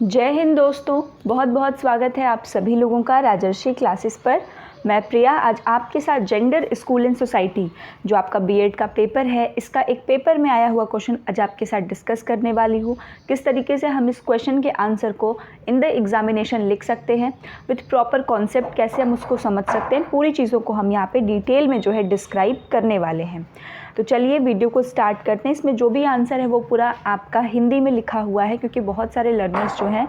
जय हिंद दोस्तों, बहुत बहुत स्वागत है आप सभी लोगों का राजर्षि क्लासेस पर। मैं प्रिया आज आपके साथ जेंडर स्कूल एंड सोसाइटी जो आपका बीएड का पेपर है, इसका एक पेपर में आया हुआ क्वेश्चन आज आपके साथ डिस्कस करने वाली हूँ। किस तरीके से हम इस क्वेश्चन के आंसर को इन द एग्जामिनेशन लिख सकते हैं, विथ प्रॉपर कॉन्सेप्ट कैसे हम उसको समझ सकते हैं, पूरी चीज़ों को हम यहाँ पे डिटेल में जो है डिस्क्राइब करने वाले हैं। तो चलिए वीडियो को स्टार्ट करते हैं। इसमें जो भी आंसर है वो पूरा आपका हिंदी में लिखा हुआ है, क्योंकि बहुत सारे लर्नर्स जो हैं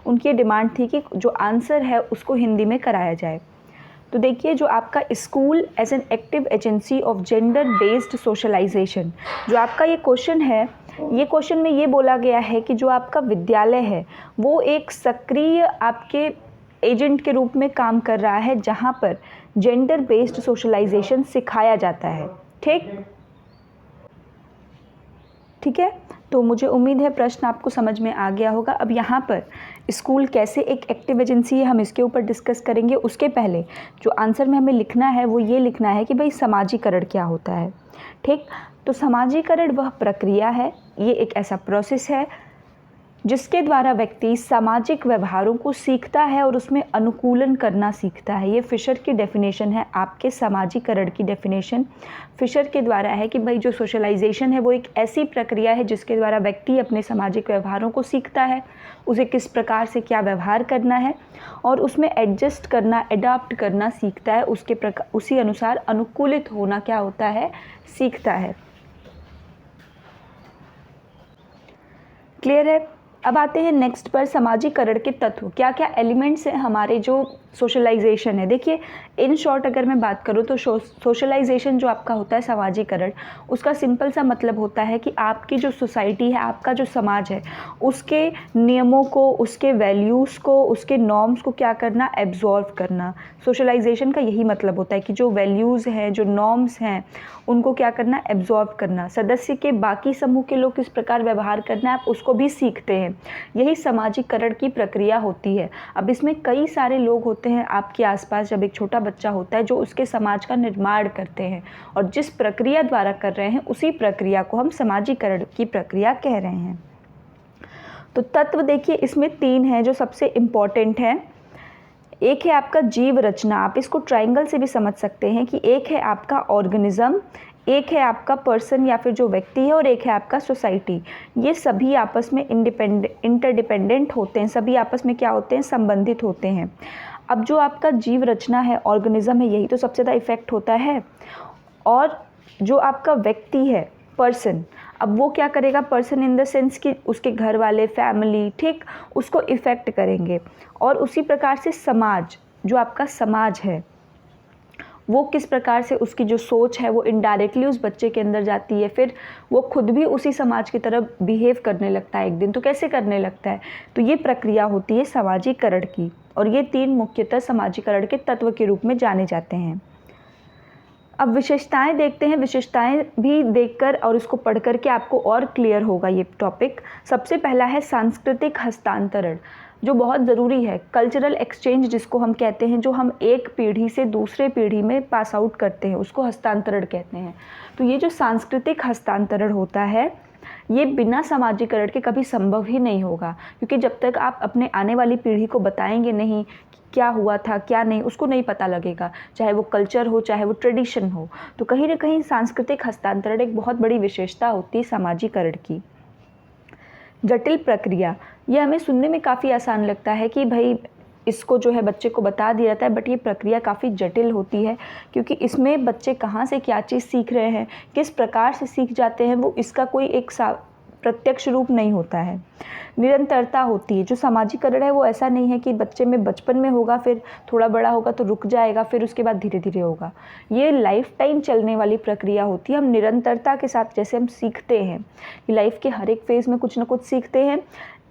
उनकी डिमांड थी कि जो आंसर है उसको हिंदी में कराया जाए। तो देखिए, जो आपका school as an active agency of gender based socialisation, जो आपका ये क्वेश्चन है, ये क्वेश्चन में ये बोला गया है कि जो आपका विद्यालय है वो एक सक्रिय आपके एजेंट के रूप में काम कर रहा है, जहाँ पर जेंडर बेस्ड सोशलाइजेशन सिखाया जाता है। ठीक है, तो मुझे उम्मीद है प्रश्न आपको समझ में आ गया होगा। अब यहाँ पर स्कूल कैसे एक एक्टिव एजेंसी है, हम इसके ऊपर डिस्कस करेंगे। उसके पहले जो आंसर में हमें लिखना है वो ये लिखना है कि भाई समाजीकरण क्या होता है। ठीक, तो समाजीकरण वह प्रक्रिया है, ये एक ऐसा प्रोसेस है जिसके द्वारा व्यक्ति सामाजिक व्यवहारों को सीखता है और उसमें अनुकूलन करना सीखता है। ये फिशर की डेफिनेशन है, आपके समाजीकरण की डेफिनेशन फिशर के द्वारा है कि भाई जो सोशलाइजेशन है वो एक ऐसी प्रक्रिया है जिसके द्वारा व्यक्ति अपने सामाजिक व्यवहारों को सीखता है, उसे किस प्रकार से क्या व्यवहार करना है और उसमें एडजस्ट करना, एडाप्ट करना सीखता है, उसी अनुसार अनुकूलित होना क्या होता है, सीखता है। क्लियर है। अब आते हैं नेक्स्ट पर, समाजीकरण के तत्व, क्या क्या एलिमेंट्स हैं हमारे जो सोशलाइजेशन है। देखिए, इन शॉर्ट अगर मैं बात करूँ तो सोशलाइजेशन जो आपका होता है समाजीकरण, उसका सिंपल सा मतलब होता है कि आपकी जो सोसाइटी है, आपका जो समाज है, उसके नियमों को, उसके वैल्यूज़ को, उसके नॉर्म्स को क्या करना, एब्जॉर्व करना। सोशलाइजेशन का यही मतलब होता है कि जो वैल्यूज़ हैं, जो नॉर्म्स हैं, उनको क्या करना, एब्जॉर्व करना। सदस्य के बाकी समूह के लोग किस प्रकार व्यवहार करना है आप उसको भी सीखते हैं। यही समाजीकरण की प्रक्रिया होती है। अब इसमें कई सारे लोग होते हैं आपके आसपास, जब एक छोटा बच्चा होता है जो उसके समाज का निर्माण करते हैं और जिस प्रक्रिया द्वारा कर रहे हैं उसी प्रक्रिया को हम समाजीकरण की प्रक्रिया कह रहे हैं। तो तत्व देखिए इसमें 3 हैं जो सबसे इम्पॉर्टेंट हैं। एक है आपका जीव रचना, आप इसको ट्रायंगल से भी समझ सकते हैं कि एक है आपका ऑर्गेनिज्म, एक है आपका पर्सन या फिर जो व्यक्ति है, और एक है आपका सोसाइटी। ये सभी आपस में इंटरडिपेंडेंट होते हैं, सभी आपस में क्या होते हैं, संबंधित होते हैं। अब जो आपका जीव रचना है, ऑर्गेनिज्म है, यही तो सबसे ज़्यादा इफेक्ट होता है। और जो आपका व्यक्ति है, पर्सन, अब वो क्या करेगा, पर्सन इन द सेंस कि उसके घर वाले, फैमिली, ठीक, उसको इफ़ेक्ट करेंगे। और उसी प्रकार से समाज, जो आपका समाज है, वो किस प्रकार से उसकी जो सोच है वो इनडायरेक्टली उस बच्चे के अंदर जाती है, फिर वो खुद भी उसी समाज की तरह बिहेव करने लगता है एक दिन। तो कैसे करने लगता है, तो ये प्रक्रिया होती है समाजीकरण की, और ये 3 मुख्यतः समाजीकरण के तत्व के रूप में जाने जाते हैं। अब विशेषताएं देखते हैं, विशेषताएं भी देखकर और इसको पढ़ कर के आपको और क्लियर होगा ये टॉपिक। सबसे पहला है सांस्कृतिक हस्तांतरण, जो बहुत ज़रूरी है। कल्चरल एक्सचेंज जिसको हम कहते हैं, जो हम एक पीढ़ी से दूसरे पीढ़ी में पास आउट करते हैं, उसको हस्तांतरण कहते हैं। तो ये जो सांस्कृतिक हस्तांतरण होता है, ये बिना समाजीकरण के कभी संभव ही नहीं होगा, क्योंकि जब तक आप अपने आने वाली पीढ़ी को बताएंगे नहीं कि क्या हुआ था क्या नहीं, उसको नहीं पता लगेगा, चाहे वो कल्चर हो, चाहे वो ट्रेडिशन हो। तो कहीं ना कहीं सांस्कृतिक हस्तांतरण एक बहुत बड़ी विशेषता होती है समाजीकरण की। जटिल प्रक्रिया, ये हमें सुनने में काफ़ी आसान लगता है कि भाई इसको जो है बच्चे को बता दिया जाता है, बट ये प्रक्रिया काफ़ी जटिल होती है, क्योंकि इसमें बच्चे कहाँ से क्या चीज़ सीख रहे हैं, किस प्रकार से सीख जाते हैं, वो इसका कोई एक प्रत्यक्ष रूप नहीं होता है। निरंतरता होती है। जो समाजीकरण है वो ऐसा नहीं है कि बच्चे में बचपन में होगा, फिर थोड़ा बड़ा होगा तो रुक जाएगा, फिर उसके बाद धीरे धीरे होगा। ये लाइफ टाइम चलने वाली प्रक्रिया होती है। हम निरंतरता के साथ, जैसे हम सीखते हैं कि लाइफ के हर एक फेज़ में कुछ ना कुछ सीखते हैं,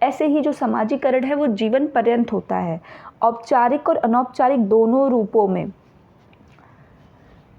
ऐसे ही जो समाजीकरण है वो जीवन पर्यंत होता है, औपचारिक और अनौपचारिक दोनों रूपों में।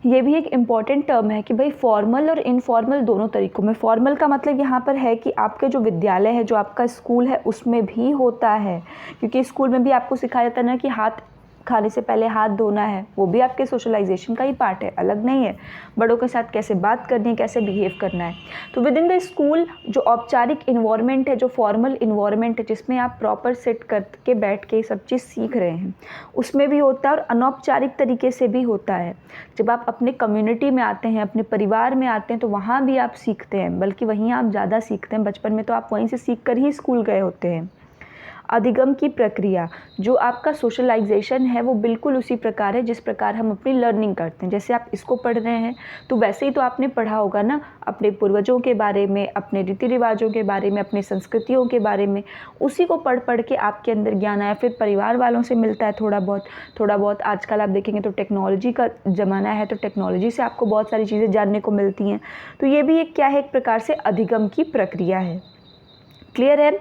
ये भी एक इम्पॉर्टेंट टर्म है कि भाई फॉर्मल और इनफॉर्मल दोनों तरीक़ों में। फॉर्मल का मतलब यहाँ पर है कि आपके जो विद्यालय है, जो आपका स्कूल है, उसमें भी होता है, क्योंकि स्कूल में भी आपको सिखाया जाता है ना कि हाथ खाने से पहले हाथ धोना है, वो भी आपके सोशलाइजेशन का ही पार्ट है, अलग नहीं है। बड़ों के साथ कैसे बात करनी है, कैसे बिहेव करना है। तो विद इन द स्कूल जो औपचारिक इन्वायरमेंट है, जो फॉर्मल इन्वायरमेंट है, जिसमें आप प्रॉपर सिट करके बैठ के सब चीज़ सीख रहे हैं, उसमें भी होता है और अनौपचारिक तरीके से भी होता है। जब आप अपने कम्युनिटी में आते हैं, अपने परिवार में आते हैं, तो वहाँ भी आप सीखते हैं, बल्कि वहीं आप ज़्यादा सीखते हैं। बचपन में तो आप वहीं से सीख कर ही स्कूल गए होते हैं। अधिगम की प्रक्रिया, जो आपका सोशलाइजेशन है वो बिल्कुल उसी प्रकार है जिस प्रकार हम अपनी लर्निंग करते हैं। जैसे आप इसको पढ़ रहे हैं तो वैसे ही तो आपने पढ़ा होगा ना, अपने पूर्वजों के बारे में, अपने रीति रिवाजों के बारे में, अपनी संस्कृतियों के बारे में। उसी को पढ़ पढ़ के आपके अंदर ज्ञान आया। फिर परिवार वालों से मिलता है थोड़ा बहुत। आजकल आप देखेंगे तो टेक्नोलॉजी का ज़माना है, तो टेक्नोलॉजी से आपको बहुत सारी चीज़ें जानने को मिलती हैं। तो ये भी एक क्या है, एक प्रकार से अधिगम की प्रक्रिया है। क्लियर है?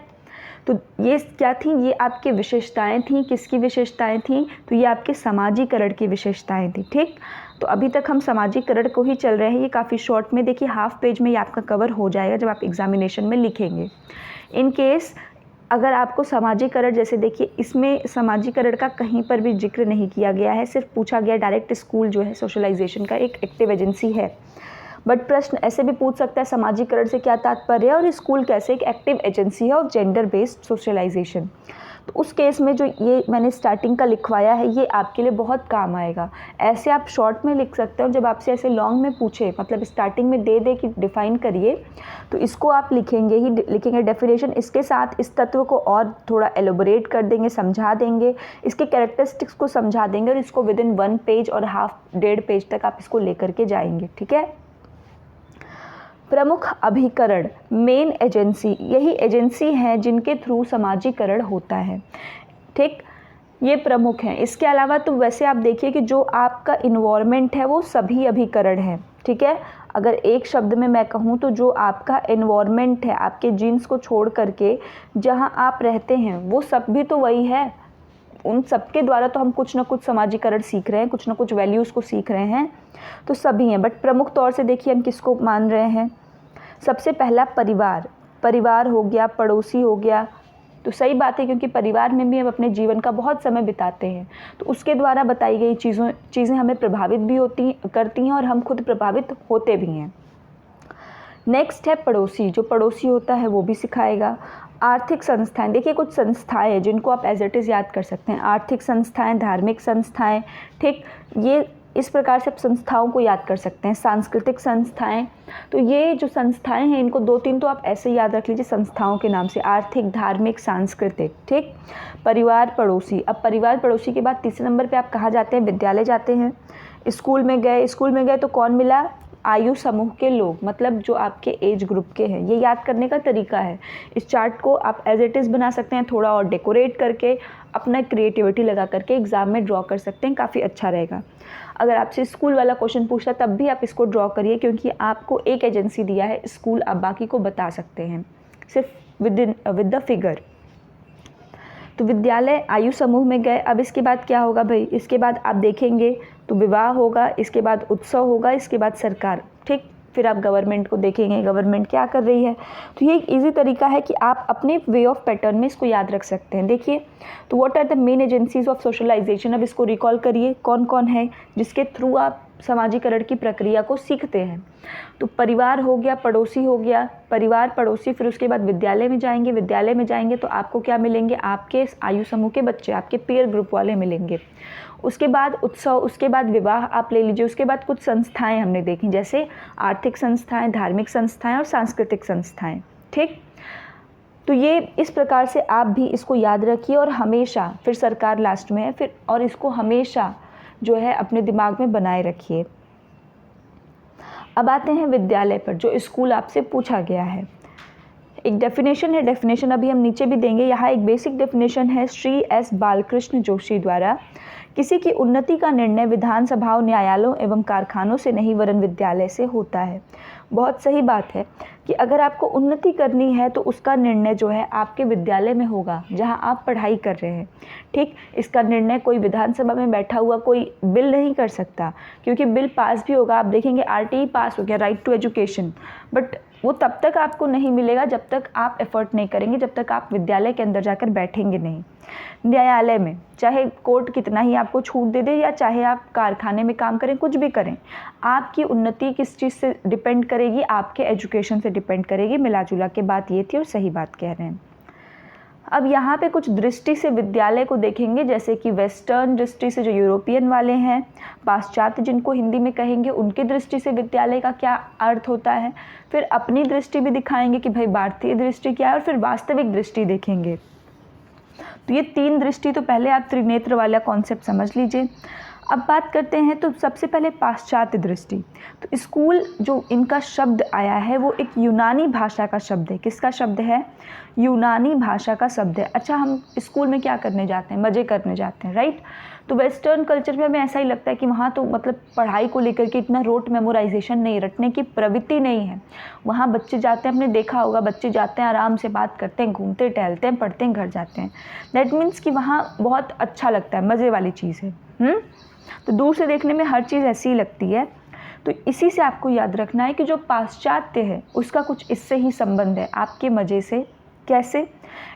तो ये क्या थी, ये आपकी विशेषताएं थी। किसकी विशेषताएं थी? तो ये आपके समाजीकरण की विशेषताएं थी। ठीक, तो अभी तक हम समाजीकरण को ही चल रहे हैं। ये काफ़ी शॉर्ट में, देखिए हाफ पेज में ये आपका कवर हो जाएगा जब आप एग्जामिनेशन में लिखेंगे। इन केस अगर आपको समाजीकरण, जैसे देखिए इसमें समाजीकरण का कहीं पर भी जिक्र नहीं किया गया है, सिर्फ पूछा गया डायरेक्ट स्कूल जो है सोशलाइजेशन का एक एक्टिव एजेंसी है। बट प्रश्न ऐसे भी पूछ सकता है समाजीकरण से क्या तात्पर्य है और स्कूल कैसे एक एक्टिव एजेंसी है ऑफ जेंडर बेस्ड सोशलाइजेशन। तो उस केस में जो ये मैंने स्टार्टिंग का लिखवाया है ये आपके लिए बहुत काम आएगा। ऐसे आप शॉर्ट में लिख सकते हो, जब आपसे ऐसे लॉन्ग में पूछे, मतलब स्टार्टिंग में दे कि डिफ़ाइन करिए, तो इसको आप लिखेंगे डेफिनेशन। इसके साथ इस तत्व को और थोड़ा एलोबोरेट कर देंगे, समझा देंगे, इसके कैरेक्टरिस्टिक्स को समझा देंगे और इसको विद इन 1 पेज और डेढ़ पेज तक आप इसको लेकर के जाएंगे। ठीक है। प्रमुख अभिकरण, मेन एजेंसी, यही एजेंसी है जिनके थ्रू समाजीकरण होता है। ठीक, ये प्रमुख हैं। इसके अलावा तो वैसे आप देखिए कि जो आपका इन्वायरमेंट है वो सभी अभिकरण है। ठीक है, अगर एक शब्द में मैं कहूँ तो जो आपका इन्वायरमेंट है, आपके जीन्स को छोड़ करके जहाँ आप रहते हैं वो सब भी तो वही है। उन सबके द्वारा तो हम कुछ ना कुछ समाजीकरण सीख रहे हैं, कुछ ना कुछ वैल्यूज़ को सीख रहे हैं, तो सभी हैं। बट प्रमुख तौर से देखिए हम किसको मान रहे हैं। सबसे पहला परिवार हो गया, पड़ोसी हो गया। तो सही बात है, क्योंकि परिवार में भी हम अपने जीवन का बहुत समय बिताते हैं, तो उसके द्वारा बताई गई चीज़ें हमें प्रभावित भी करती हैं और हम खुद प्रभावित होते भी हैं। नेक्स्ट है पड़ोसी। जो पड़ोसी होता है वो भी सिखाएगा। आर्थिक संस्थाएं, देखिए कुछ संस्थाएं हैं जिनको आप एज इट इज़ याद कर सकते हैं। आर्थिक संस्थाएं, धार्मिक संस्थाएं। ठीक, ये इस प्रकार से आप संस्थाओं को याद कर सकते हैं। सांस्कृतिक संस्थाएं, तो ये जो संस्थाएं हैं इनको 2-3 तो आप ऐसे याद रख लीजिए संस्थाओं के नाम से, आर्थिक, धार्मिक, सांस्कृतिक। ठीक, परिवार, पड़ोसी। अब परिवार पड़ोसी के बाद तीसरे नंबर पे आप कहाँ जाते हैं? विद्यालय जाते हैं। स्कूल में गए तो कौन मिला? आयु समूह के लोग, मतलब जो आपके एज ग्रुप के हैं। ये याद करने का तरीका है। इस चार्ट को आप एज इट इज़ बना सकते हैं, थोड़ा और डेकोरेट करके, अपना क्रिएटिविटी लगा करके एग्ज़ाम में ड्रॉ कर सकते हैं, काफ़ी अच्छा रहेगा। अगर आपसे स्कूल वाला क्वेश्चन पूछता तब भी आप इसको ड्रॉ करिए, क्योंकि आपको एक एजेंसी दिया है स्कूल, आप बाकी को बता सकते हैं सिर्फ विद द फिगर। तो विद्यालय, आयु समूह में गए। अब इसके बाद क्या होगा भाई? इसके बाद आप देखेंगे तो विवाह होगा, इसके बाद उत्सव होगा, इसके बाद सरकार। ठीक, फिर आप गवर्नमेंट को देखेंगे, गवर्नमेंट क्या कर रही है। तो ये एक ईजी तरीका है कि आप अपने वे ऑफ पैटर्न में इसको याद रख सकते हैं। देखिए, तो what are the main agencies of socialisation. अब इसको रिकॉल करिए, कौन कौन है जिसके थ्रू आप समाजीकरण की प्रक्रिया को सीखते हैं। तो परिवार हो गया, पड़ोसी हो गया, परिवार, पड़ोसी, फिर उसके बाद विद्यालय में जाएंगे तो आपको क्या मिलेंगे? आपके आयु समूह के बच्चे, आपके पीयर ग्रुप वाले मिलेंगे। उसके बाद उत्सव, उसके बाद विवाह आप ले लीजिए। उसके बाद कुछ संस्थाएं हमने देखी, जैसे आर्थिक संस्थाएं, धार्मिक संस्थाएं और सांस्कृतिक संस्थाएं। ठीक, तो ये इस प्रकार से आप भी इसको याद रखिए और हमेशा, फिर सरकार लास्ट में है, फिर और इसको हमेशा जो है अपने दिमाग में बनाए रखिए। अब आते हैं विद्यालय पर, जो स्कूल आपसे पूछा गया है। एक डेफिनेशन है, डेफिनेशन अभी हम नीचे भी देंगे। यहाँ एक बेसिक डेफिनेशन है श्री एस बालकृष्ण जोशी द्वारा। किसी की उन्नति का निर्णय विधानसभाओं, न्यायालयों एवं कारखानों से नहीं वरन विद्यालय से होता है। बहुत सही बात है। कि अगर आपको उन्नति करनी है तो उसका निर्णय जो है आपके विद्यालय में होगा जहां आप पढ़ाई कर रहे हैं। ठीक, इसका निर्णय कोई विधानसभा में बैठा हुआ कोई बिल नहीं कर सकता, क्योंकि बिल पास भी होगा, आप देखेंगे आरटीई पास हो गया, राइट टू एजुकेशन, बट वो तब तक आपको नहीं मिलेगा जब तक आप एफर्ट नहीं करेंगे, जब तक आप विद्यालय के अंदर जाकर बैठेंगे नहीं। न्यायालय में चाहे कोर्ट कितना ही आपको छूट दे दे या चाहे आप कारखाने में काम करें, कुछ भी करें, आपकी उन्नति किस चीज़ से डिपेंड करेगी? आपके एजुकेशन से डिपेंड करेगी। मिला जुला के बात ये थी और सही बात कह रहे हैं। अब यहाँ पे कुछ दृष्टि से विद्यालय को देखेंगे, जैसे कि वेस्टर्न दृष्टि से जो यूरोपियन वाले हैं, पाश्चात्य जिनको हिंदी में कहेंगे, उनकी दृष्टि से विद्यालय का क्या अर्थ होता है। फिर अपनी दृष्टि भी दिखाएंगे कि भाई भारतीय दृष्टि क्या है, और फिर वास्तविक दृष्टि देखेंगे। तो ये 3 दृष्टि, तो पहले आप त्रिनेत्र वाला कॉन्सेप्ट समझ लीजिए। अब बात करते हैं तो सबसे पहले पाश्चात्य दृष्टि। तो स्कूल जो इनका शब्द आया है वो एक यूनानी भाषा का शब्द है। किसका शब्द है? यूनानी भाषा का शब्द है। अच्छा, हम स्कूल में क्या करने जाते हैं? मज़े करने जाते हैं, राइट। तो वेस्टर्न कल्चर में हमें ऐसा ही लगता है कि वहाँ तो मतलब पढ़ाई को लेकर के इतना रोट मेमोराइजेशन नहीं, रटने की प्रवृत्ति नहीं है। वहाँ बच्चे जाते हैं, आपने देखा होगा, बच्चे जाते हैं, आराम से बात करते हैं, घूमते टहलते हैं, पढ़ते हैं, घर जाते हैं। दैट मीन्स कि वहाँ बहुत अच्छा लगता है, मज़े वाली चीज़ है। तो दूर से देखने में हर चीज़ ऐसी ही लगती है। तो इसी से आपको याद रखना है कि जो पाश्चात्य है उसका कुछ इससे ही संबंध है, आपके मज़े से। कैसे?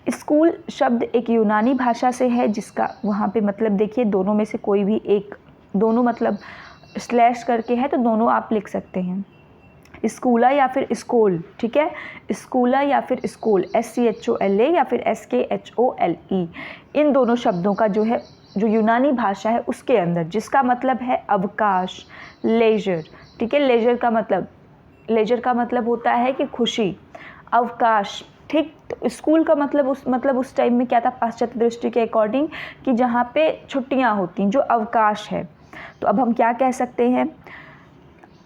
स्कूल शब्द एक यूनानी भाषा से है, जिसका वहाँ पे मतलब देखिए, दोनों में से कोई भी एक, दोनों मतलब स्लैश करके है तो दोनों आप लिख सकते हैं, स्कूला या फिर स्कूल। ठीक है, स्कूला या फिर स्कूल, SCHOLA या फिर SKHOLE, इन दोनों शब्दों का जो है, जो यूनानी भाषा है उसके अंदर, जिसका मतलब है अवकाश, लेजर। ठीक है, लेजर का मतलब होता है कि खुशी, अवकाश। ठीक, तो स्कूल का मतलब उस टाइम में क्या था पाश्चात्य दृष्टि के अकॉर्डिंग, कि जहाँ पे छुट्टियाँ होती हैं, जो अवकाश है। तो अब हम क्या कह सकते हैं,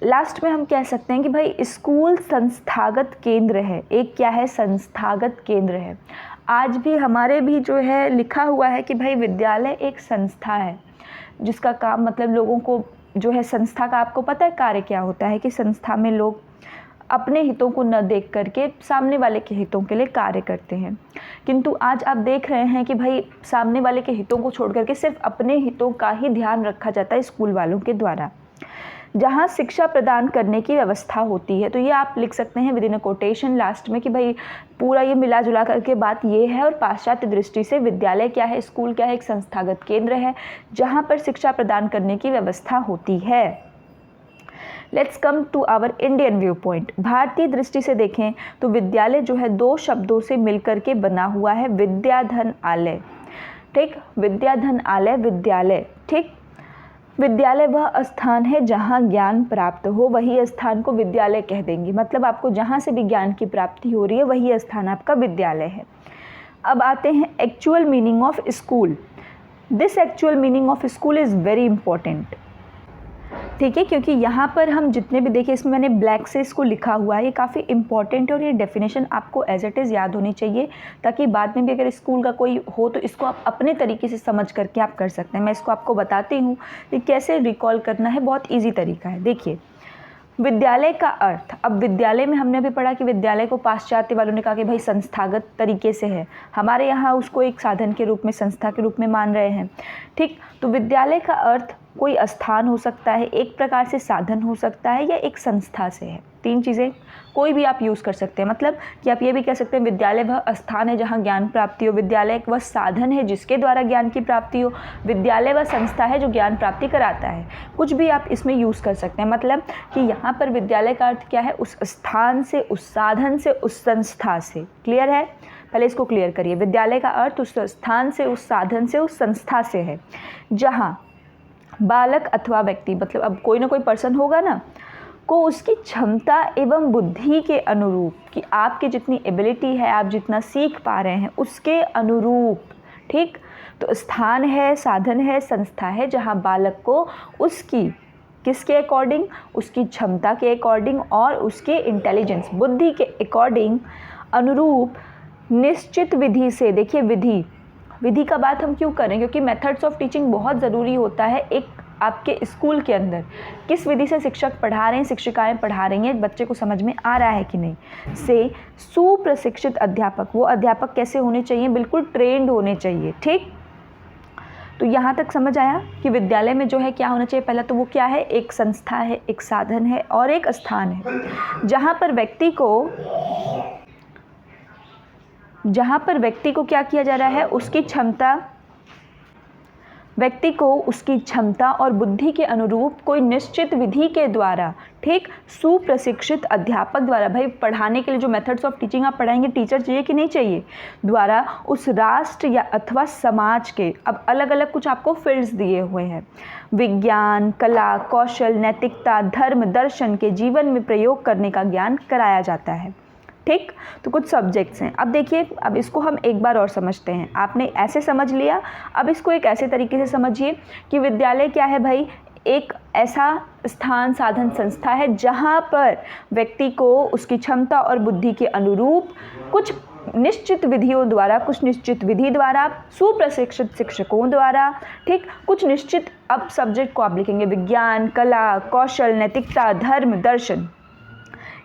लास्ट में हम कह सकते हैं कि भाई स्कूल संस्थागत केंद्र है। एक क्या है? संस्थागत केंद्र है। आज भी हमारे भी जो है लिखा हुआ है कि भाई विद्यालय एक संस्था है, जिसका काम मतलब लोगों को जो है, संस्था का आपको पता है कार्य क्या होता है, कि संस्था में लोग अपने हितों को न देख करके सामने वाले के हितों के लिए कार्य करते हैं। किंतु आज आप देख रहे हैं कि भाई सामने वाले के हितों को छोड़ करके सिर्फ अपने हितों का ही ध्यान रखा जाता है स्कूल वालों के द्वारा। जहाँ शिक्षा प्रदान करने की व्यवस्था होती है, तो ये आप लिख सकते हैं with in a quotation last में कि भाई पूरा ये मिला जुला करके बात ये है। और पाश्चात्य दृष्टि से विद्यालय क्या है, स्कूल क्या है? एक संस्थागत केंद्र है जहाँ पर शिक्षा प्रदान करने की व्यवस्था होती है। Let's come to our Indian view point. भारतीय दृष्टि से देखें तो विद्यालय जो है 2 शब्दों से मिलकर के बना हुआ है, विद्या धन आलय। ठीक, विद्या धन आलय, विद्यालय। ठीक, विद्यालय वह स्थान है जहाँ ज्ञान प्राप्त हो, वही स्थान को विद्यालय कह देंगे। मतलब आपको जहाँ से भी ज्ञान की प्राप्ति हो रही है वही स्थान आपका विद्यालय है। अब आते हैं actual meaning of school. This actual meaning of school is very important. ठीक है, क्योंकि यहाँ पर हम जितने भी देखें, इसमें मैंने ब्लैक से इसको लिखा हुआ है, ये काफ़ी इंपॉर्टेंट है और ये डेफिनेशन आपको एज इट इज़ याद होनी चाहिए, ताकि बाद में भी अगर स्कूल का कोई हो तो इसको आप अपने तरीके से समझ करके आप कर सकते हैं। मैं इसको आपको बताती हूँ कि कैसे रिकॉल करना है, बहुत ईजी तरीका है। देखिए, विद्यालय का अर्थ, अब विद्यालय में हमने अभी पढ़ा कि विद्यालय को पाश्चात्य वालों ने कहा कि भाई संस्थागत तरीके से है, हमारे यहाँ उसको एक साधन के रूप में, संस्था के रूप में मान रहे हैं। ठीक, तो विद्यालय का अर्थ कोई स्थान हो सकता है, एक प्रकार से साधन हो सकता है, या एक संस्था से है। 3 चीज़ें कोई भी आप यूज़ कर सकते हैं। मतलब कि आप ये भी कह सकते हैं विद्यालय वह स्थान है जहाँ ज्ञान प्राप्ति हो, विद्यालय वह साधन है जिसके द्वारा ज्ञान की प्राप्ति हो, विद्यालय वह संस्था है जो ज्ञान प्राप्ति कराता है। कुछ भी आप इसमें यूज़ कर सकते हैं। मतलब कि यहाँ पर विद्यालय का अर्थ क्या है? उस स्थान से, उस साधन से, उस संस्था से। क्लियर है? पहले इसको क्लियर करिए। विद्यालय का अर्थ उस स्थान से, उस साधन से, उस संस्था से है जहाँ बालक अथवा व्यक्ति, मतलब अब कोई ना कोई पर्सन होगा ना, को उसकी क्षमता एवं बुद्धि के अनुरूप, कि आपकी जितनी एबिलिटी है, आप जितना सीख पा रहे हैं उसके अनुरूप। ठीक, तो स्थान है, साधन है, संस्था है जहाँ बालक को उसकी, किसके अकॉर्डिंग? उसकी क्षमता के अकॉर्डिंग और उसके इंटेलिजेंस, बुद्धि के अकॉर्डिंग, अनुरूप निश्चित विधि से। देखिए, विधि का बात हम क्यों करें? क्योंकि मेथड्स ऑफ टीचिंग बहुत ज़रूरी होता है एक आपके स्कूल के अंदर किस विधि से शिक्षक पढ़ा रहे हैं, शिक्षिकाएं पढ़ा रही हैं, बच्चे को समझ में आ रहा है कि नहीं, से सुप्रशिक्षित अध्यापक, वो अध्यापक कैसे होने चाहिए, बिल्कुल ट्रेंड होने चाहिए। ठीक, तो यहाँ तक समझ आया कि विद्यालय में जो है क्या होना चाहिए। पहला तो वो क्या है, एक संस्था है, एक साधन है और एक स्थान है जहाँ पर व्यक्ति को क्या किया जा रहा है, व्यक्ति को उसकी क्षमता और बुद्धि के अनुरूप कोई निश्चित विधि के द्वारा, ठीक, सुप्रशिक्षित अध्यापक द्वारा, भाई पढ़ाने के लिए जो मेथड्स ऑफ टीचिंग आप पढ़ाएंगे, टीचर चाहिए कि नहीं चाहिए, द्वारा उस राष्ट्र या अथवा समाज के, अब अलग अलग कुछ आपको फील्ड्स दिए हुए हैं, विज्ञान, कला, कौशल, नैतिकता, धर्म, दर्शन के जीवन में प्रयोग करने का ज्ञान कराया जाता है। ठीक, तो कुछ सब्जेक्ट्स हैं। अब देखिए, अब इसको हम एक बार और समझते हैं। आपने ऐसे समझ लिया, अब इसको एक ऐसे तरीके से समझिए कि विद्यालय क्या है भाई, एक ऐसा स्थान, साधन, संस्था है जहाँ पर व्यक्ति को उसकी क्षमता और बुद्धि के अनुरूप कुछ निश्चित विधियों द्वारा, कुछ निश्चित विधि द्वारा, सुप्रशिक्षित शिक्षकों द्वारा, ठीक, कुछ निश्चित, अब सब्जेक्ट को आप लिखेंगे विज्ञान, कला, कौशल, नैतिकता, धर्म, दर्शन,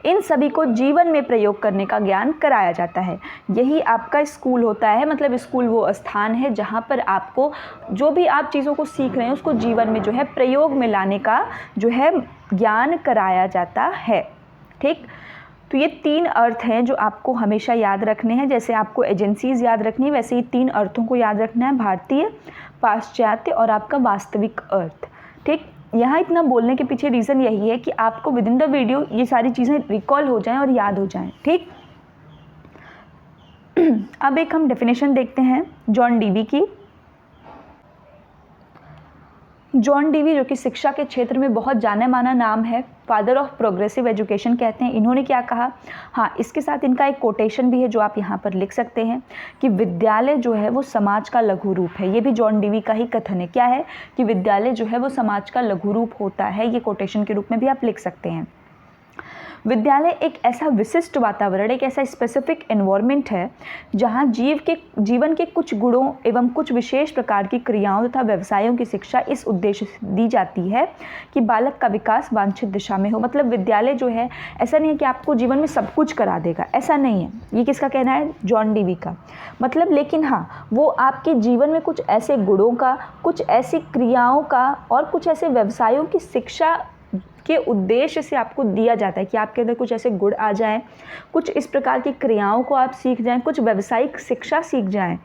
इन सभी को जीवन में प्रयोग करने का ज्ञान कराया जाता है। यही आपका स्कूल होता है। मतलब स्कूल वो स्थान है जहाँ पर आपको जो भी आप चीज़ों को सीख रहे हैं उसको जीवन में जो है प्रयोग में लाने का जो है ज्ञान कराया जाता है। ठीक, तो ये 3 अर्थ हैं जो आपको हमेशा याद रखने हैं। जैसे आपको एजेंसीज़ याद रखनी है, वैसे ही 3 अर्थों को याद रखना है, भारतीय, पाश्चात्य और आपका वास्तविक अर्थ। ठीक, यहाँ इतना बोलने के पीछे रीज़न यही है कि आपको विद इन द वीडियो ये सारी चीज़ें रिकॉल हो जाएं और याद हो जाएं। ठीक, अब एक हम डेफिनेशन देखते हैं जॉन डीवी की। जॉन डीवी जो कि शिक्षा के क्षेत्र में बहुत जाना माना नाम है, फादर ऑफ प्रोग्रेसिव एजुकेशन कहते हैं। इन्होंने क्या कहा, हाँ, इसके साथ इनका एक कोटेशन भी है जो आप यहाँ पर लिख सकते हैं कि विद्यालय जो है वो समाज का लघु रूप है। ये भी जॉन डीवी का ही कथन है। क्या है कि विद्यालय जो है वो समाज का लघु रूप होता है। ये कोटेशन के रूप में भी आप लिख सकते हैं। विद्यालय एक ऐसा विशिष्ट वातावरण, एक ऐसा स्पेसिफिक एनवायरनमेंट है जहाँ जीवन के कुछ गुणों एवं कुछ विशेष प्रकार की क्रियाओं तथा व्यवसायों की शिक्षा इस उद्देश्य से दी जाती है कि बालक का विकास वांछित दिशा में हो। मतलब विद्यालय जो है ऐसा नहीं है कि आपको जीवन में सब कुछ करा देगा, ऐसा नहीं है। ये किसका कहना है, जॉन डीवी का। मतलब लेकिन हाँ, वो आपके जीवन में कुछ ऐसे गुणों का, कुछ ऐसी क्रियाओं का और कुछ ऐसे व्यवसायों की शिक्षा के उद्देश्य से आपको दिया जाता है कि आपके अंदर कुछ ऐसे गुण आ जाएं, कुछ इस प्रकार की क्रियाओं को आप सीख जाएं, कुछ व्यावसायिक शिक्षा सीख जाएं।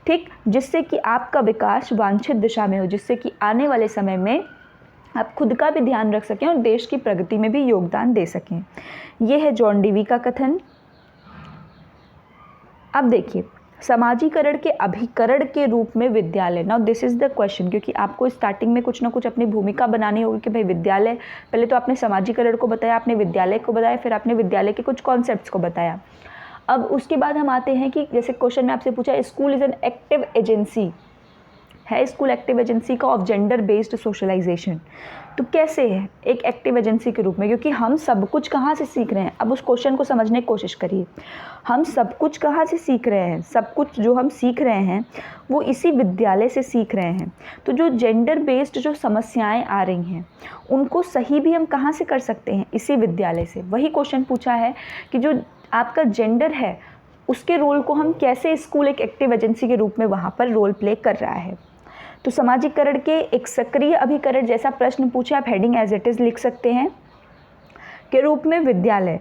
ठीक, जिससे कि आपका विकास वांछित दिशा में हो, जिससे कि आने वाले समय में आप खुद का भी ध्यान रख सकें और देश की प्रगति में भी योगदान दे सकें। यह है जॉन डीवी का कथन। अब देखिए, समाजीकरण के अभिकरण के रूप में विद्यालय, now this is the question, क्योंकि आपको स्टार्टिंग में कुछ ना कुछ अपनी भूमिका बनानी होगी कि भाई विद्यालय, पहले तो आपने समाजीकरण को बताया, आपने विद्यालय को बताया, फिर आपने विद्यालय के कुछ कॉन्सेप्ट्स को बताया। अब उसके बाद हम आते हैं कि जैसे क्वेश्चन में आपसे पूछा, school is an active agency, है स्कूल एक्टिव एजेंसी का ऑफ जेंडर बेस्ड सोशलाइजेशन। तो कैसे है एक एक्टिव एजेंसी के रूप में, क्योंकि हम सब कुछ कहाँ से सीख रहे हैं। अब उस क्वेश्चन को समझने की कोशिश करिए, हम सब कुछ कहाँ से सीख रहे हैं, सब कुछ जो हम सीख रहे हैं वो इसी विद्यालय से सीख रहे हैं। तो जो जेंडर बेस्ड जो समस्याएं आ रही हैं उनको सही भी हम कहाँ से कर सकते हैं, इसी विद्यालय से। वही क्वेश्चन पूछा है कि जो आपका जेंडर है उसके रोल को हम कैसे, स्कूल एक एक्टिव एजेंसी के रूप में वहाँ पर रोल प्ले कर रहा है। तो समाजीकरण के एक सक्रिय अभिकरण जैसा प्रश्न पूछे, आप हेडिंग एज इट इज़ लिख सकते हैं के रूप में विद्यालय।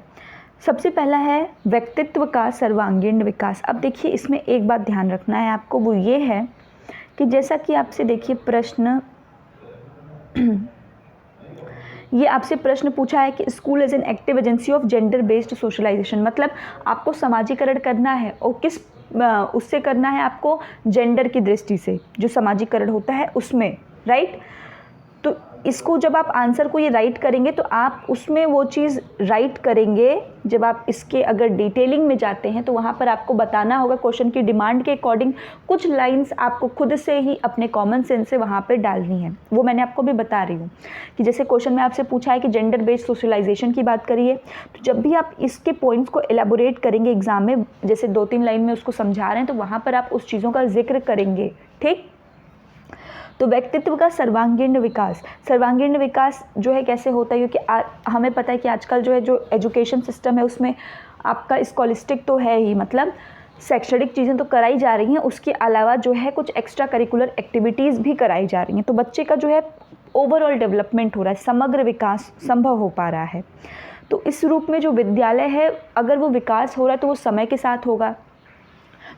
सबसे पहला है व्यक्तित्व का सर्वांगीण विकास। अब देखिए, इसमें एक बात ध्यान रखना है आपको, वो ये है कि जैसा कि आपसे देखिए प्रश्न ये आपसे प्रश्न पूछा है कि school as an active agency of gender based socialisation, मतलब आपको समाजीकरण करना है और किस उससे करना है, आपको जेंडर की दृष्टि से जो समाजीकरण होता है उसमें, राइट। तो इसको जब आप आंसर को ये राइट करेंगे तो आप उसमें वो चीज़ राइट करेंगे। जब आप इसके अगर डिटेलिंग में जाते हैं तो वहाँ पर आपको बताना होगा, क्वेश्चन की डिमांड के अकॉर्डिंग कुछ लाइंस आपको खुद से ही अपने कॉमन सेंस से वहाँ पर डालनी है। वो मैंने आपको भी बता रही हूँ कि जैसे क्वेश्चन में आपसे पूछा है कि जेंडर बेस्ड सोशलाइजेशन की बात करिए, तो जब भी आप इसके पॉइंट्स को एलाबोरेट करेंगे एग्जाम में, जैसे 2-3 लाइन में उसको समझा रहे हैं, तो वहाँ पर आप उस चीज़ों का जिक्र करेंगे। ठीक, तो व्यक्तित्व का सर्वांगीण विकास जो है कैसे होता है, क्योंकि हमें पता है कि आजकल जो है जो एजुकेशन सिस्टम है उसमें आपका स्कॉलिस्टिक तो है ही, मतलब शैक्षणिक चीज़ें तो कराई जा रही हैं, उसके अलावा जो है कुछ एक्स्ट्रा करिकुलर एक्टिविटीज़ भी कराई जा रही हैं। तो बच्चे का जो है ओवरऑल डेवलपमेंट हो रहा है, समग्र विकास संभव हो पा रहा है। तो इस रूप में जो विद्यालय है, अगर वो विकास हो रहा है तो वो समय के साथ होगा।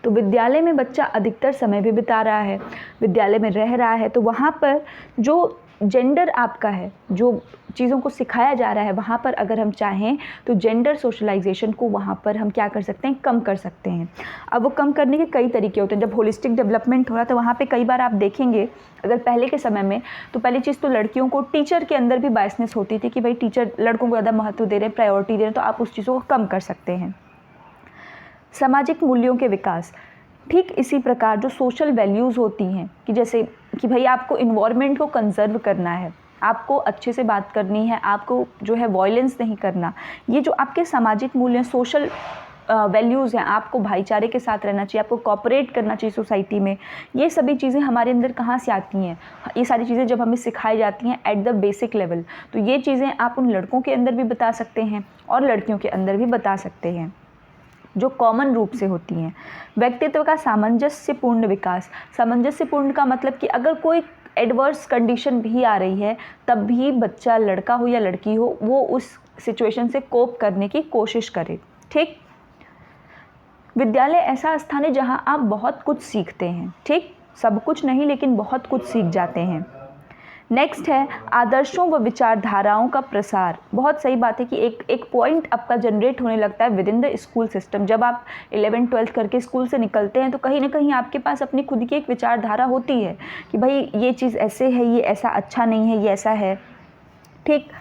तो विद्यालय में बच्चा अधिकतर समय भी बिता रहा है, विद्यालय में रह रहा है, तो वहाँ पर जो जेंडर आपका है, जो चीज़ों को सिखाया जा रहा है, वहाँ पर अगर हम चाहें तो जेंडर सोशलाइजेशन को वहाँ पर हम क्या कर सकते हैं, कम कर सकते हैं। अब वो कम करने के कई तरीके होते हैं। जब होलिस्टिक डेवलपमेंट हो रहा है तो वहाँ पे कई बार आप देखेंगे, अगर पहले के समय में, तो पहली चीज़ तो लड़कियों को टीचर के अंदर भी बायसनेस होती थी कि भाई टीचर लड़कों को ज़्यादा महत्व दे रहे हैं, प्रायोरिटी दे रहे हैं, तो आप उस चीज़ों को कम कर सकते हैं। सामाजिक मूल्यों के विकास, ठीक इसी प्रकार जो सोशल वैल्यूज़ होती हैं कि जैसे कि भाई आपको इन्वायरमेंट को कंजर्व करना है, आपको अच्छे से बात करनी है, आपको जो है वॉयलेंस नहीं करना, ये जो आपके सामाजिक मूल्य सोशल वैल्यूज़ हैं, आपको भाईचारे के साथ रहना चाहिए, आपको कोऑपरेट करना चाहिए सोसाइटी में, ये सभी चीज़ें हमारे अंदर कहाँ से आती हैं? ये सारी चीज़ें जब हमें सिखाई जाती हैं एट द बेसिक लेवल, तो ये चीज़ें आप उन लड़कों के अंदर भी बता सकते हैं और लड़कियों के अंदर भी बता सकते हैं, जो कॉमन रूप से होती हैं। व्यक्तित्व का सामंजस्यपूर्ण विकास, सामंजस्यपूर्ण का मतलब कि अगर कोई एडवर्स कंडीशन भी आ रही है तब भी बच्चा, लड़का हो या लड़की हो, वो उस सिचुएशन से कोप करने की कोशिश करे। ठीक, विद्यालय ऐसा स्थान है जहाँ आप बहुत कुछ सीखते हैं। ठीक, सब कुछ नहीं लेकिन बहुत कुछ सीख जाते हैं। नेक्स्ट है आदर्शों व विचारधाराओं का प्रसार। बहुत सही बात है कि एक पॉइंट आपका जनरेट होने लगता है with in the school system. जब आप 11th-12th करके स्कूल से निकलते हैं तो कहीं ना कहीं आपके पास अपनी खुद की एक विचारधारा होती है कि भाई ये चीज़ ऐसे है, ये ऐसा अच्छा नहीं है, ये ऐसा है। ठीक,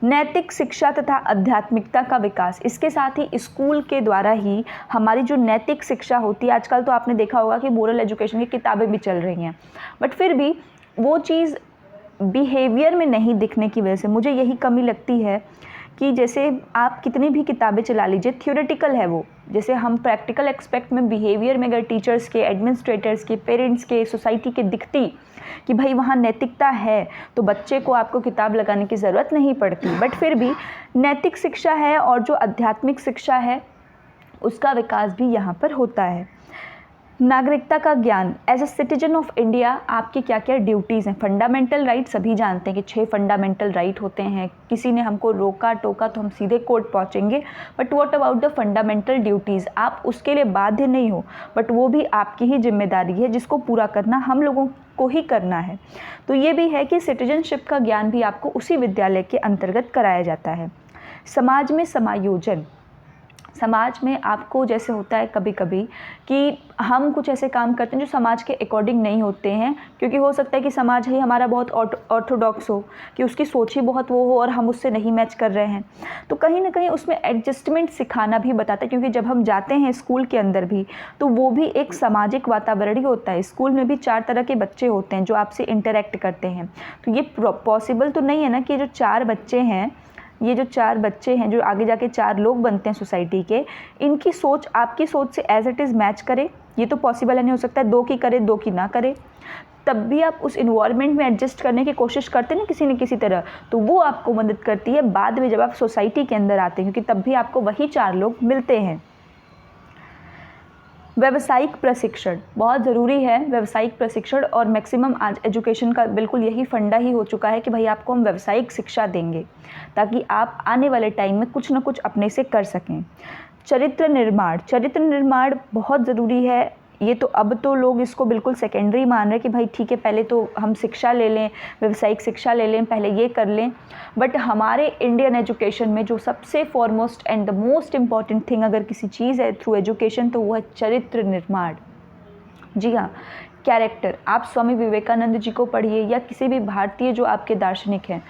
नैतिक शिक्षा तथा आध्यात्मिकता का विकास, इसके साथ ही स्कूल के द्वारा ही हमारी जो नैतिक शिक्षा होती है, आजकल तो आपने देखा होगा कि मोरल एजुकेशन की किताबें भी चल रही हैं, बट फिर भी वो चीज़ बिहेवियर में नहीं दिखने की वजह से मुझे यही कमी लगती है कि जैसे आप कितनी भी किताबें चला लीजिए, थियोरेटिकल है वो, जैसे हम प्रैक्टिकल एक्सपेक्ट में बिहेवियर में अगर टीचर्स के, एडमिनिस्ट्रेटर्स के, पेरेंट्स के, सोसाइटी के दिखती कि भाई वहाँ नैतिकता है तो बच्चे को आपको किताब लगाने की ज़रूरत नहीं पड़ती। बट फिर भी नैतिक शिक्षा है और जो आध्यात्मिक शिक्षा है उसका विकास भी यहाँ पर होता है। नागरिकता का ज्ञान, as a citizen of India आपकी क्या क्या ड्यूटीज़ हैं। फंडामेंटल राइट सभी जानते हैं कि 6 फंडामेंटल राइट होते हैं, किसी ने हमको रोका टोका तो हम सीधे कोर्ट पहुंचेंगे, but what about the fundamental duties, आप उसके लिए बाध्य नहीं हो, बट वो भी आपकी ही जिम्मेदारी है जिसको पूरा करना हम लोगों को ही करना है। तो ये भी है कि सिटीजनशिप का ज्ञान भी आपको उसी विद्यालय के अंतर्गत कराया जाता है। समाज में समायोजन, समाज में आपको जैसे होता है कभी कभी कि हम कुछ ऐसे काम करते हैं जो समाज के अकॉर्डिंग नहीं होते हैं, क्योंकि हो सकता है कि समाज ही हमारा बहुत ऑर्थोडॉक्स हो, कि उसकी सोच ही बहुत वो हो और हम उससे नहीं मैच कर रहे हैं, तो कहीं ना कहीं उसमें एडजस्टमेंट सिखाना भी बताता है। क्योंकि जब हम जाते हैं स्कूल के अंदर भी तो वो भी एक सामाजिक वातावरण ही होता है। स्कूल में भी 4 तरह के बच्चे होते हैं जो आपसे इंटरेक्ट करते हैं, तो ये पॉसिबल तो नहीं है ना कि जो 4 बच्चे हैं, ये जो 4 बच्चे हैं जो आगे जाके 4 लोग बनते हैं सोसाइटी के, इनकी सोच आपकी सोच से एज इट इज़ मैच करे, ये तो पॉसिबल नहीं हो सकता है। 2 की करे 2 की ना करे, तब भी आप उस इन्वायरमेंट में एडजस्ट करने की कोशिश करते हैं ना किसी न किसी तरह, तो वो आपको मदद करती है बाद में जब आप सोसाइटी के अंदर आते हैं, क्योंकि तब भी आपको वही 4 लोग मिलते हैं। व्यावसायिक प्रशिक्षण बहुत ज़रूरी है, व्यावसायिक प्रशिक्षण, और मैक्सिमम आज एजुकेशन का बिल्कुल यही फंडा ही हो चुका है कि भाई आपको हम व्यावसायिक शिक्षा देंगे ताकि आप आने वाले टाइम में कुछ ना कुछ अपने से कर सकें। चरित्र निर्माण, चरित्र निर्माण बहुत ज़रूरी है। ये तो अब तो लोग इसको बिल्कुल सेकेंडरी मान रहे हैं कि भाई ठीक है पहले तो हम शिक्षा ले लें, व्यावसायिक शिक्षा ले लें, पहले ये कर लें, बट हमारे इंडियन एजुकेशन में जो सबसे foremost and the most important thing अगर किसी चीज़ है थ्रू एजुकेशन तो वो है चरित्र निर्माण। जी हाँ, कैरेक्टर। आप स्वामी विवेकानंद जी को पढ़िए या किसी भी भारतीय जो आपके दार्शनिक हैं,